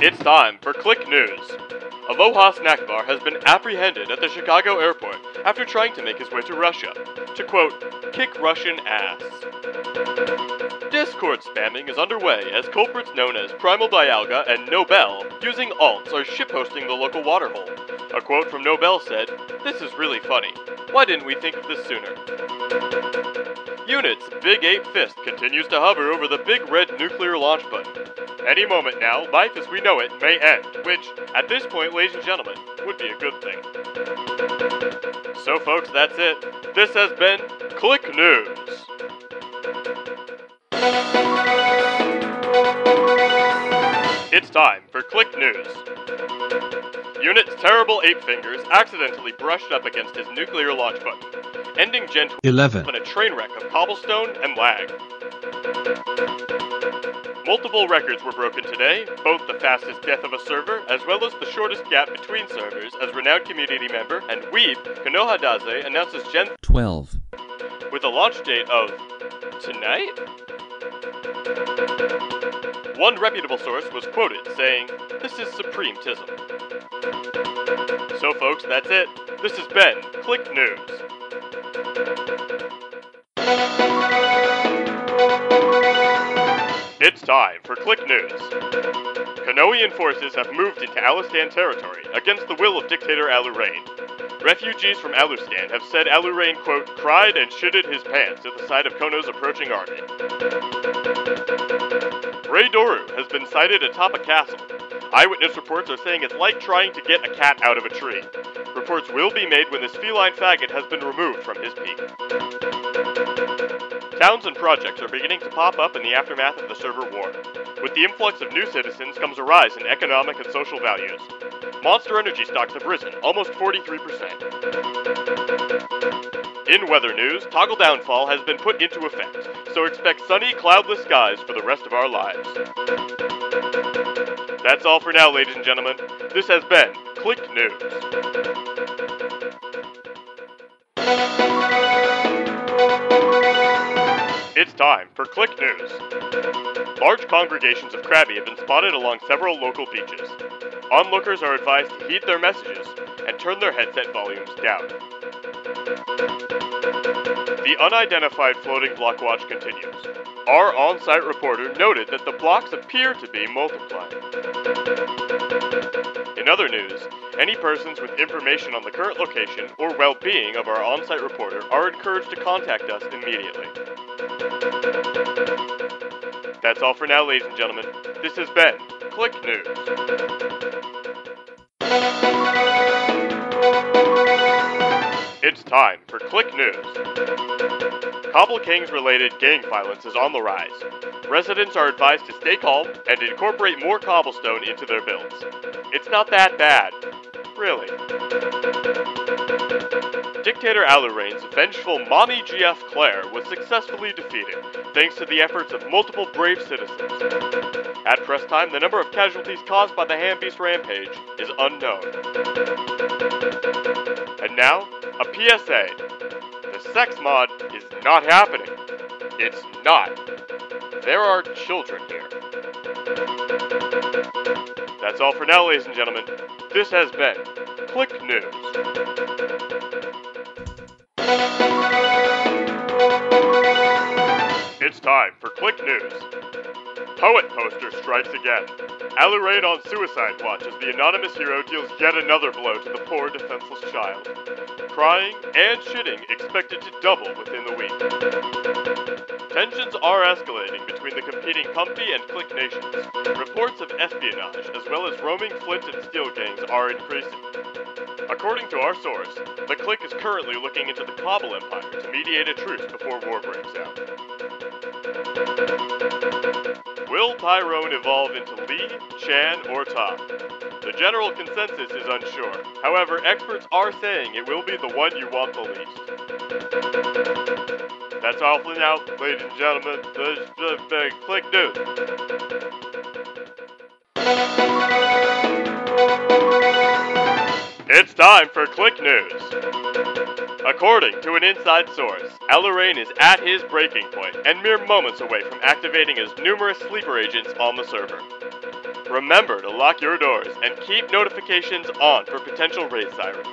It's time for Clique News. Aloha Snack Bar has been apprehended at the Chicago airport after trying to make his way to Russia. To quote, kick Russian ass. Discord spamming is underway as culprits known as Primal Dialga and Nobel using alts are shitposting the local waterhole. A quote from Nobel said, "This is really funny. Why didn't we think of this sooner?" Unit's Big Ape Fist continues to hover over the big red nuclear launch button. Any moment now, life as we know it may end, which, at this point, ladies and gentlemen, would be a good thing. So folks, that's it. This has been Clique News. It's time for Clique News. Unit's terrible ape fingers accidentally brushed up against his nuclear launch button, ending Gen 11 in a train wreck of cobblestone and lag. Multiple records were broken today, both the fastest death of a server, as well as the shortest gap between servers, as renowned community member and weeb KonohaDaze announces Gen 12 with a launch date of tonight? One reputable source was quoted saying, "This is supreme tism." So folks, that's it. This has been Clique News. It's time for Clique News. Konohian forces have moved into Alustan territory against the will of dictator Alurain. Refugees from Alustan have said Alurain, quote, cried and shitted his pants at the sight of Kono's approaching army. Rey Doru has been sighted atop a castle. Eyewitness reports are saying it's like trying to get a cat out of a tree. Reports will be made when this feline faggot has been removed from his peak. Towns and projects are beginning to pop up in the aftermath of the server war. With the influx of new citizens comes a rise in economic and social values. Monster Energy stocks have risen almost 43%. In weather news, toggle downfall has been put into effect, so expect sunny, cloudless skies for the rest of our lives. That's all for now, ladies and gentlemen. This has been Clique News. It's time for Clique News. Large congregations of crabby have been spotted along several local beaches. Onlookers are advised to heed their messages and turn their headset volumes down. The unidentified floating block watch continues. Our on-site reporter noted that the blocks appear to be multiplying. In other news, any persons with information on the current location or well-being of our on-site reporter are encouraged to contact us immediately. That's all for now, ladies and gentlemen. This has been Clique News. It's time for Clique News. Cobble Kings-related gang violence is on the rise. Residents are advised to stay calm and incorporate more cobblestone into their builds. It's not that bad. Really. Dictator Alurain's vengeful Mommy GF Claire was successfully defeated, thanks to the efforts of multiple brave citizens. At press time, the number of casualties caused by the Handbeast rampage is unknown. And now, a PSA. The sex mod is not happening. It's not. There are children here. That's all for now, ladies and gentlemen. This has been Clique News. It's time for Clique News. Poet poster strikes again. Alurain on suicide watch as the anonymous hero deals yet another blow to the poor defenseless child. Crying and shitting expected to double within the week. Tensions are escalating between the competing Comfy and Clique nations. Reports of espionage as well as roaming flint and steel gangs are increasing. According to our source, the Clique is currently looking into the Cobble Empire to mediate a truce before war breaks out. Will Tyrone evolve into Lee, Chan, or Top? The general consensus is unsure. However, experts are saying it will be the one you want the least. That's all for now, ladies and gentlemen. This is the Clique News. It's time for Clique News. According to an inside source, Alarain is at his breaking point and mere moments away from activating his numerous sleeper agents on the server. Remember to lock your doors and keep notifications on for potential raid sirens.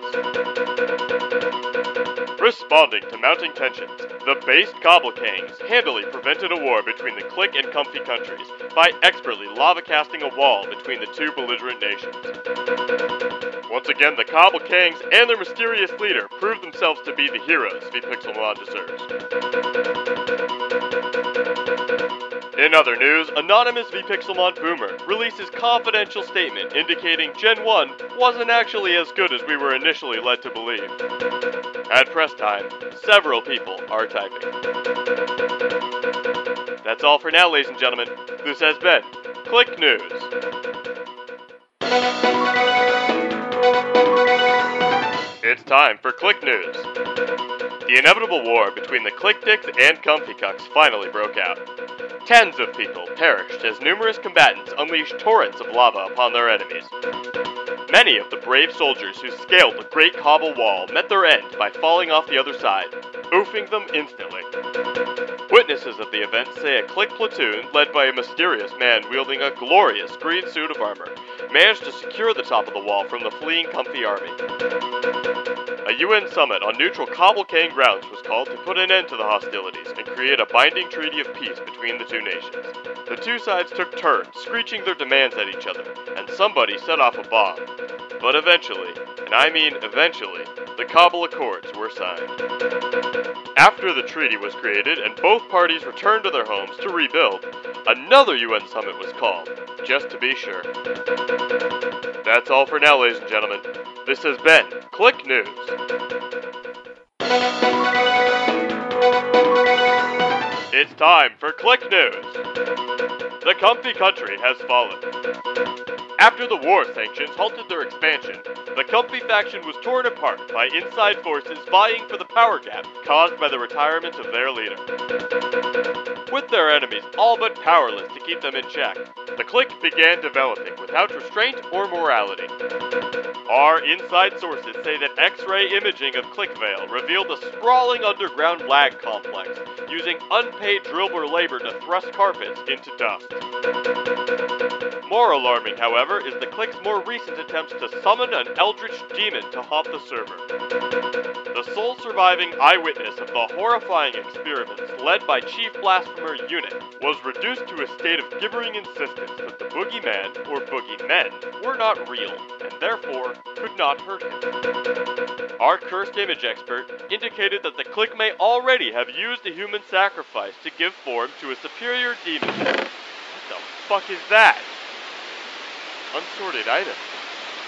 Responding to mounting tensions, the based Cobblekangs handily prevented a war between the Clique and Comfy countries by expertly lava casting a wall between the two belligerent nations. Once again, the Cobblekangs and their mysterious leader proved themselves to be the heroes vPixelmon deserves. In other news, anonymous vPixelmon Boomer releases confidential statement indicating Gen 1 wasn't actually as good as we were initially led to believe. At press time, several people are typing. That's all for now, ladies and gentlemen. This has been Clique News. It's time for Clique News. The inevitable war between the Clique Dicks and Comfy Cucks finally broke out. Tens of people perished as numerous combatants unleashed torrents of lava upon their enemies. Many of the brave soldiers who scaled the Great Cobble Wall met their end by falling off the other side, oofing them instantly. Witnesses of the event say a Clique platoon, led by a mysterious man wielding a glorious green suit of armor, managed to secure the top of the wall from the fleeing Comfy army. A UN summit on neutral Cobbлекang grounds was called to put an end to the hostilities and create a binding treaty of peace between the two nations. The two sides took turns, screeching their demands at each other, and somebody set off a bomb. But eventually, and I mean eventually, the Cobble Accords were signed. After the treaty was created and both parties returned to their homes to rebuild, another UN summit was called, just to be sure. That's all for now, ladies and gentlemen. This has been Clique News. It's time for Clique News. The Comfy country has fallen. After the war sanctions halted their expansion, the Comfy faction was torn apart by inside forces vying for the power gap caused by the retirement of their leader. With their enemies all but powerless to keep them in check, the Clique began developing without restraint or morality. Our inside sources say that X-ray imaging of Cliquevale revealed a sprawling underground lag complex using unpaid driller labor to thrust carpets into dust. More alarming, however, is the Clique's more recent attempts to summon an eldritch demon to haunt the server. The sole surviving eyewitness of the horrifying experiments led by Chief Blasphemer Unit was reduced to a state of gibbering insistence that the boogeyman, or boogeymen, were not real, and therefore could not hurt him. Our cursed image expert indicated that the Clique may already have used a human sacrifice to give form to a superior demon. What the fuck is that? Unsorted item.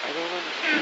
I don't understand.